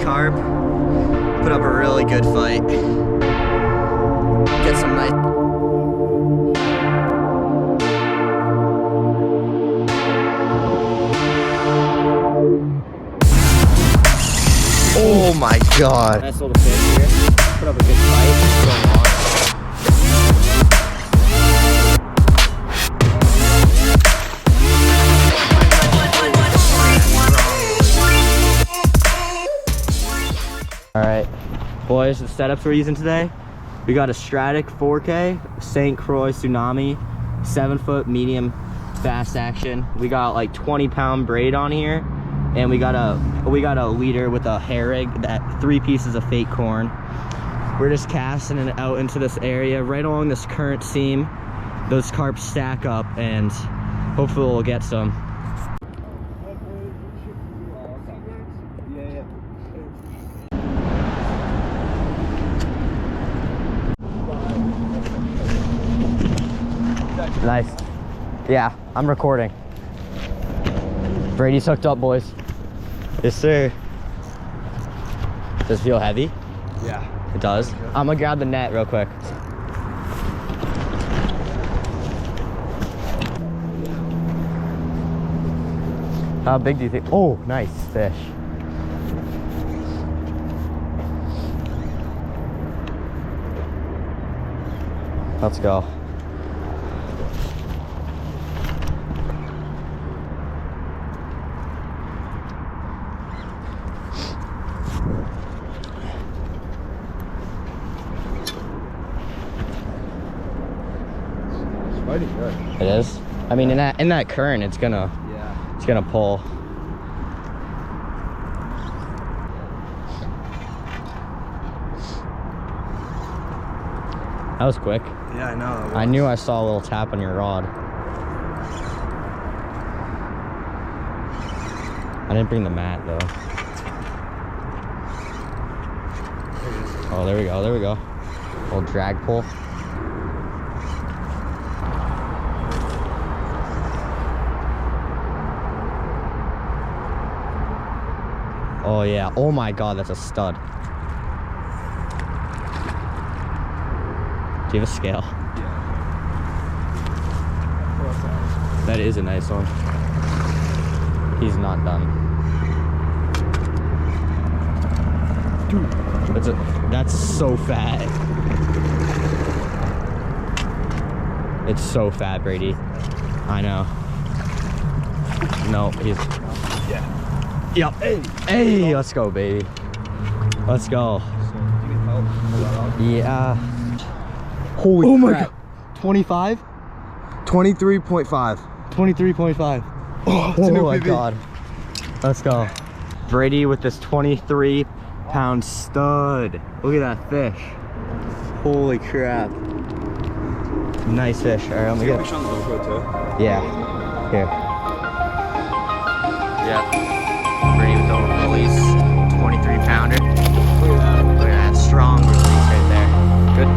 carp, put up a really good fight. Get some nice. Oh my god. Nice little fish here. Put up a good fight. So long. Alright, boys, the setups we're using today. We got a Stradic 4K, St. Croix Tsunami, 7-foot medium fast action. We got like 20-pound braid on here. And we got a leader with a hair rig, that 3 pieces of fake corn. We're just casting it out into this area right along this current seam. Those carp stack up and hopefully we'll get some. Nice. Yeah, I'm recording. Brady's hooked up, boys. Yes, sir. Does it feel heavy? Yeah. It does? I'm gonna grab the net real quick. How big do you think? Oh, nice fish. Let's go. It is. I mean, in that current, it's gonna pull. That was quick. Yeah, I know. I knew I saw a little tap on your rod. I didn't bring the mat though. Oh, there we go. There we go. Little drag pull. Oh yeah, oh my god, that's a stud. Do you have a scale? Yeah. That is a nice one. He's not done. Dude, that's so fat. It's so fat, Brady. I know. No, he's... Yeah. Yep. Hey, let's go, baby. Let's go. Yeah. Holy oh my crap. god. 25? 23.5. 23.5. Oh, oh my god. Let's go. Brady with this 23-pound stud. Look at that fish. Holy crap. Nice fish. All right, let me get it. Yeah. Here. Yeah. Brady with the release, 23-pounder. Look at that. Look at that strong release right there. Good.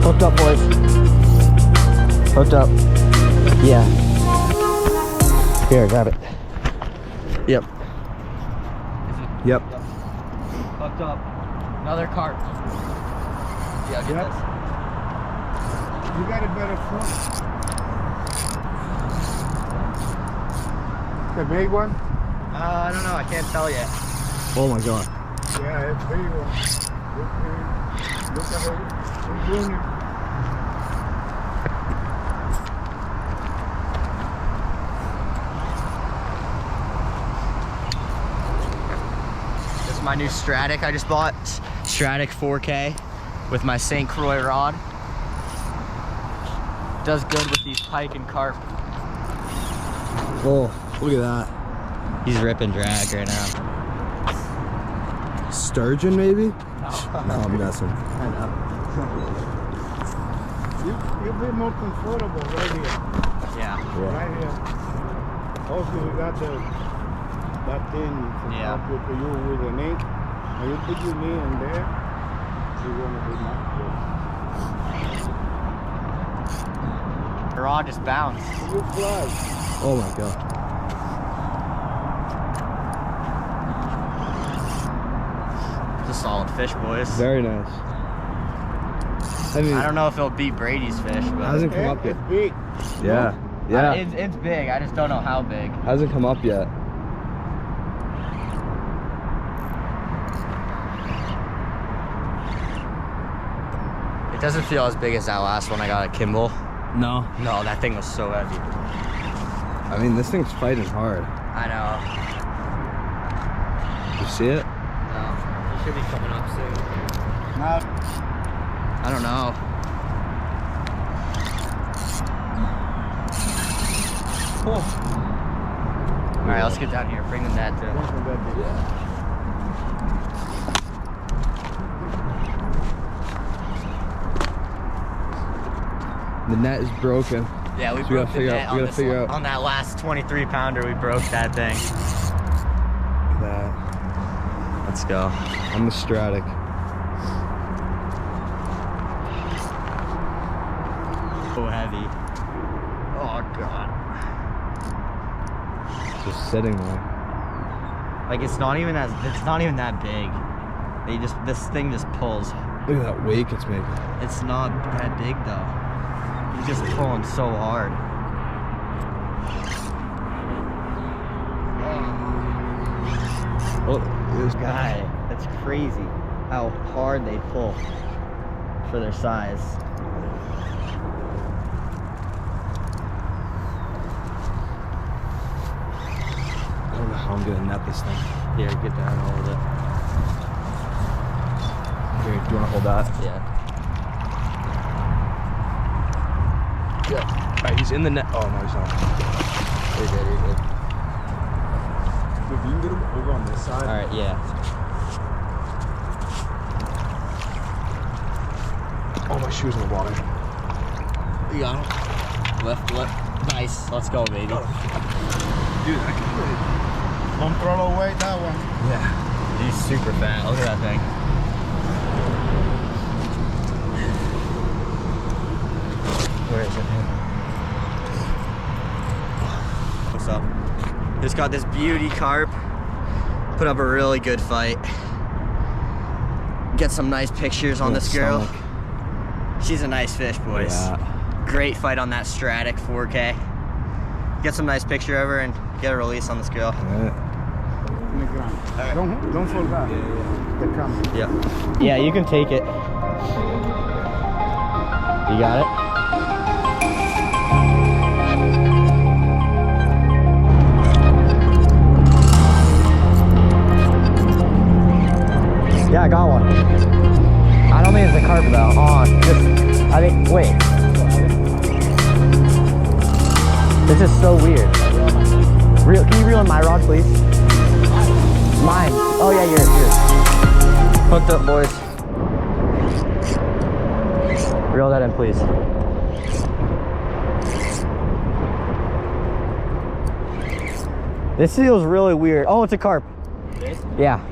Hooked up, boys. Hooked up. Yeah. Here, grab it. Yep. Yep. Hooked up. Another carp. Yeah, get this. You got a better front. The big one? I don't know. I can't tell yet. Oh my god. Yeah, it's big one. Look at it. It's doing it. This is my new Stradic I just bought. Stradic 4K with my St. Croix rod. Does good with these pike and carp. Oh, look at that. He's ripping drag right now. Sturgeon, maybe? No, I'm messing. I know. You'll be more comfortable right here. Yeah. Right here. Also, we got that thing Yeah. for you with an ink. And you put your knee in there, you're going to be much good. rod just bounced. You fly. Oh my god. It's a solid fish, boys. Very nice. I mean, I don't know if it'll beat Brady's fish, but hasn't come up yet. It's big. Yeah. Yeah. It's big. I just don't know how big. Hasn't come up yet. It doesn't feel as big as that last one I got at Kimball. No. No, that thing was so heavy. I mean, this thing's fighting hard. I know. You see it? No, he should be coming up soon. Now, I don't know. All right, let's get down here. Bring the net to. Yeah. The net is broken. Yeah, we So broke the net we gotta figure out. on that last 23 pounder. We broke that thing. That Let's go. on the Stradic. So heavy. Oh god. Just sitting there. Like it's not even that big. This thing just pulls. Look at that wake it's making. It's not that big though. He's just pulling so hard. Oh, this Guy, that's crazy how hard they pull for their size. I don't know how I'm gonna net this thing. Here, get down and hold it. Here, do you wanna hold that? Yeah. Yeah. Alright, he's in the net. Oh no, he's not. You're good, you're good. if you can get them over on this side. Alright, yeah. Oh, my shoes in the water. You got him. Left. Nice. Let's go, baby. Dude, I can play. Don't throw away that one. Yeah. He's super fat. Look at that thing. Where is it? What's up? Just got this beauty carp. Put up a really good fight. Get some nice pictures on this girl. Stomach. She's a nice fish, boys. Yeah. Great fight on that Stradic 4K. Get some nice picture of her and get a release on this girl. Yeah. In the ground. Alright. Don't fall back. The camera. Yep. Yeah, you can take it. You got it? Yeah, I got one. I don't think it's a carp though. I think, wait. This is so weird. Can you reel in my rod, please? Mine. Oh yeah, yours. Hooked up, boys. Reel that in, please. This feels really weird. Oh, it's a carp. Yeah.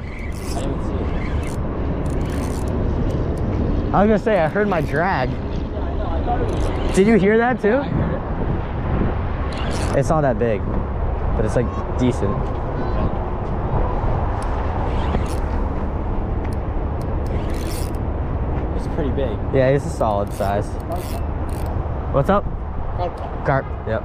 I was gonna say, I heard my drag. Did you hear that too? It's not that big, but it's like decent. It's pretty big. Yeah, it's a solid size. What's up? Carp. Yep.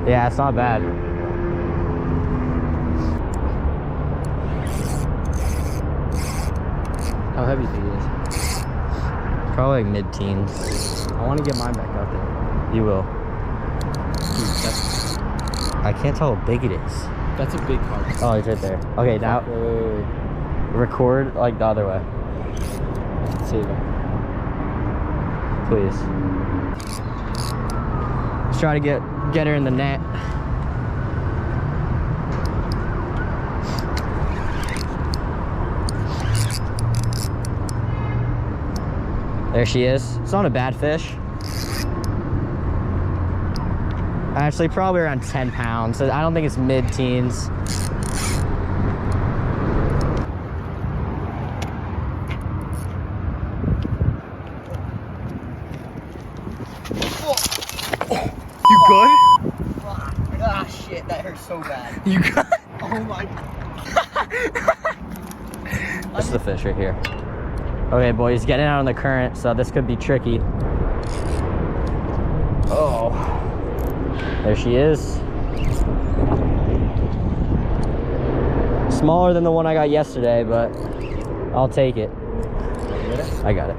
Yeah, it's not bad. How heavy do you think it is? Probably like mid-teens. I want to get mine back out there. You will. Dude, that's I can't tell how big it is. a big carp. Oh, it's right there. Okay, now Wait. record like the other way, Save it. please. Let's try to get her in the net. There she is. It's not a bad fish. Actually, probably around 10 pounds. I don't think it's mid-teens. You good? Ah, shit, that hurt so bad. You good? Oh my. That's the fish right here. Okay, boys, getting out on the current, so this could be tricky. Oh, there she is. Smaller than the one I got yesterday, but I'll take it. I got it.